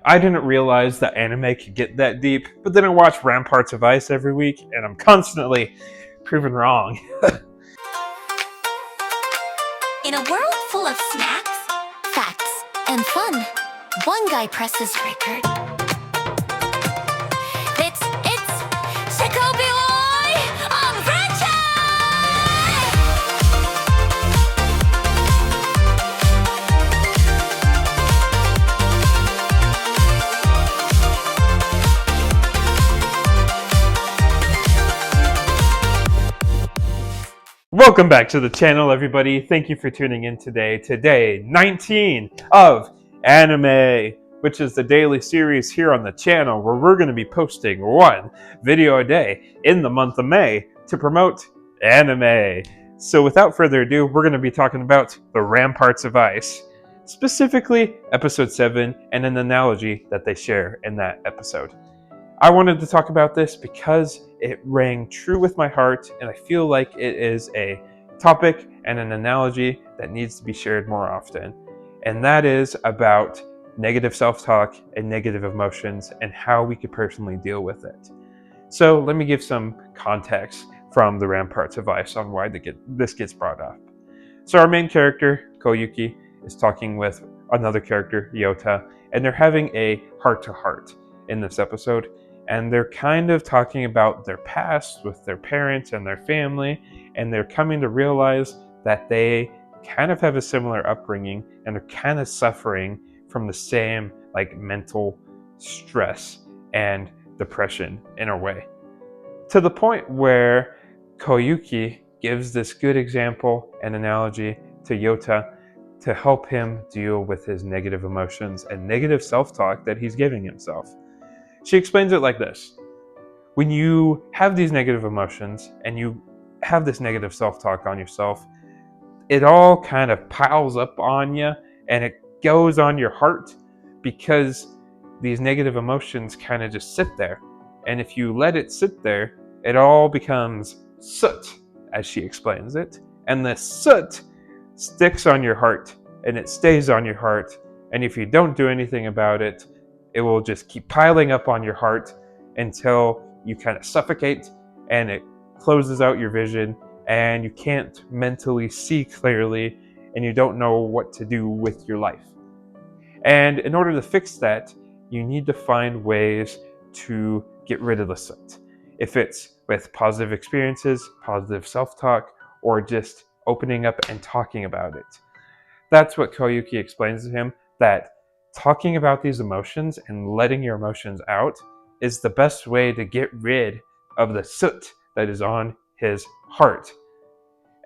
I didn't realize that anime could get that deep, but then I watch Ramparts of Ice every week, and I'm constantly proven wrong. In a world full of snacks, facts, and fun, one guy presses record. It's Jakobi-Won on franchise! Welcome back to the channel, everybody. Thank you for tuning in today. Today, 19 of Anime, which is the daily series here on the channel where we're going to be posting one video a day in the month of May to promote anime. So without further ado, we're going to be talking about the Ramparts of Ice, specifically episode 7 and an analogy that they share in that episode. I wanted to talk about this because it rang true with my heart, and I feel like it is a topic and an analogy that needs to be shared more often. And that is about negative self-talk and negative emotions and how we could personally deal with it. So let me give some context from the Ramparts of Ice on why this gets brought up. So our main character, Koyuki, is talking with another character, Yota, and they're having a heart-to-heart in this episode. And they're kind of talking about their past with their parents and their family, and they're coming to realize that they kind of have a similar upbringing and they're kind of suffering from the same mental stress and depression in a way. To the point where Koyuki gives this good example and analogy to Yota to help him deal with his negative emotions and negative self-talk that he's giving himself. She explains it like this. When you have these negative emotions and you have this negative self-talk on yourself, it all kind of piles up on you and it goes on your heart because these negative emotions kind of just sit there. And if you let it sit there, it all becomes soot, as she explains it. And the soot sticks on your heart and it stays on your heart. And if you don't do anything about it, it will just keep piling up on your heart until you kind of suffocate and it closes out your vision and you can't mentally see clearly and you don't know what to do with your life. And in order to fix that, you need to find ways to get rid of the soot. If it's with positive experiences, positive self-talk, or just opening up and talking about it. That's what Koyuki explains to him, that talking about these emotions and letting your emotions out is the best way to get rid of the soot that is on his heart.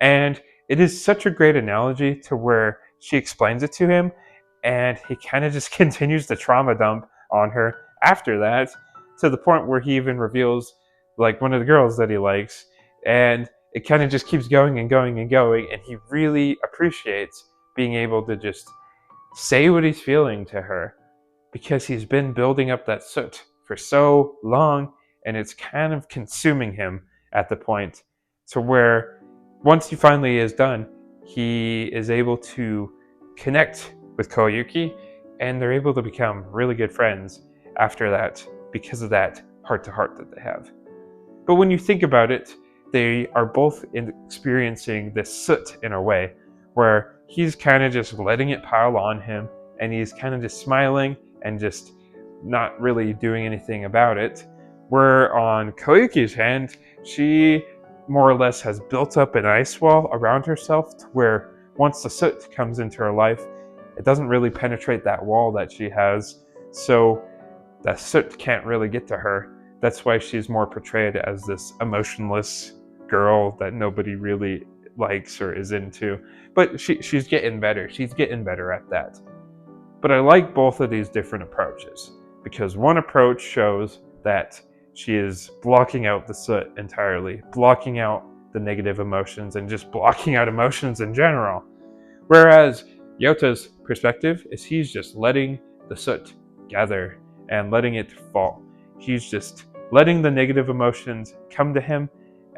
And it is such a great analogy to where she explains it to him and he kind of just continues the trauma dump on her after that, to the point where he even reveals one of the girls that he likes, and it kind of just keeps going and going and going, and he really appreciates being able to just say what he's feeling to her because he's been building up that soot for so long and it's kind of consuming him at the point to where once he finally is done, he is able to connect with Koyuki and they're able to become really good friends after that because of that heart-to-heart that they have. But when you think about it, they are both experiencing this soot in a way where he's kind of just letting it pile on him and he's kind of just smiling and just not really doing anything about it. Where on Koyuki's hand, she more or less has built up an ice wall around herself to where once the soot comes into her life, it doesn't really penetrate that wall that she has, so that soot can't really get to her. That's why she's more portrayed as this emotionless girl that nobody really likes or is into. But she's getting better. She's getting better at that. But I like both of these different approaches because one approach shows that she is blocking out the soot entirely, blocking out the negative emotions and just blocking out emotions in general. Whereas Yota's perspective is he's just letting the soot gather and letting it fall. He's just letting the negative emotions come to him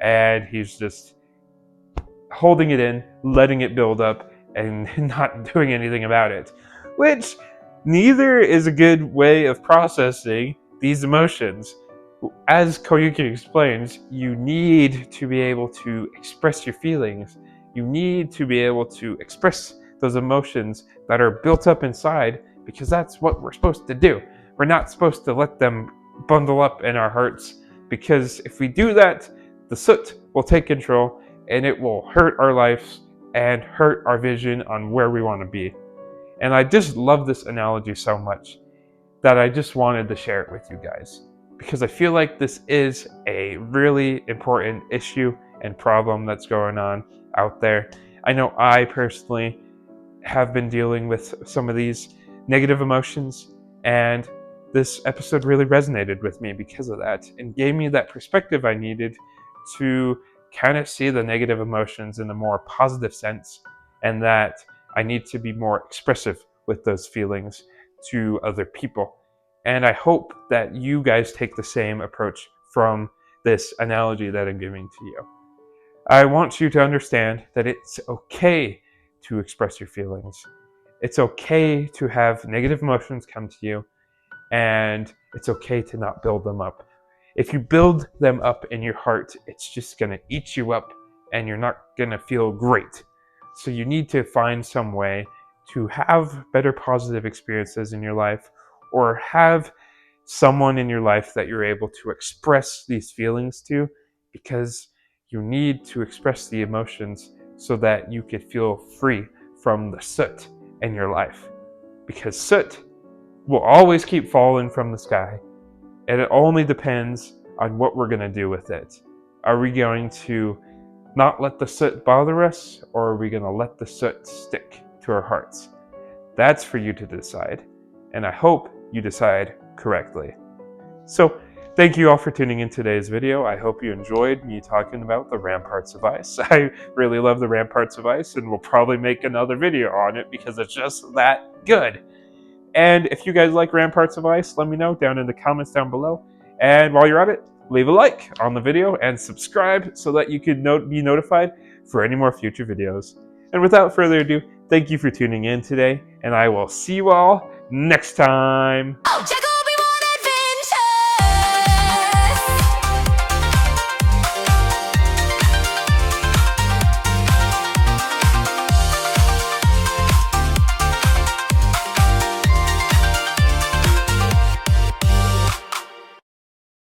and he's just holding it in, letting it build up, and not doing anything about it. Which neither is a good way of processing these emotions. As Koyuki explains, you need to be able to express your feelings. You need to be able to express those emotions that are built up inside, because that's what we're supposed to do. We're not supposed to let them bundle up in our hearts, because if we do that, the soot will take control and it will hurt our lives and hurt our vision on where we want to be. And I just love this analogy so much that I just wanted to share it with you guys, because I feel like this is a really important issue and problem that's going on out there. I know I personally have been dealing with some of these negative emotions, and this episode really resonated with me because of that and gave me that perspective I needed to kind of see the negative emotions in a more positive sense, and that I need to be more expressive with those feelings to other people. And I hope that you guys take the same approach from this analogy that I'm giving to you. I want you to understand that it's okay to express your feelings. It's okay to have negative emotions come to you, and it's okay to not build them up. If you build them up in your heart, it's just going to eat you up and you're not going to feel great. So you need to find some way to have better positive experiences in your life, or have someone in your life that you're able to express these feelings to, because you need to express the emotions so that you could feel free from the soot in your life. Because soot will always keep falling from the sky, and it only depends on what we're going to do with it. Are we going to not let the soot bother us, or are we going to let the soot stick to our hearts? That's for you to decide, and I hope you decide correctly. So, thank you all for tuning in today's video. I hope you enjoyed me talking about the Ramparts of Ice. I really love the Ramparts of Ice, and we'll probably make another video on it because it's just that good. And if you guys like Ramparts of Ice, let me know down in the comments down below. And while you're at it, leave a like on the video and subscribe so that you can be notified for any more future videos. And without further ado, thank you for tuning in today, and I will see you all next time. Oh,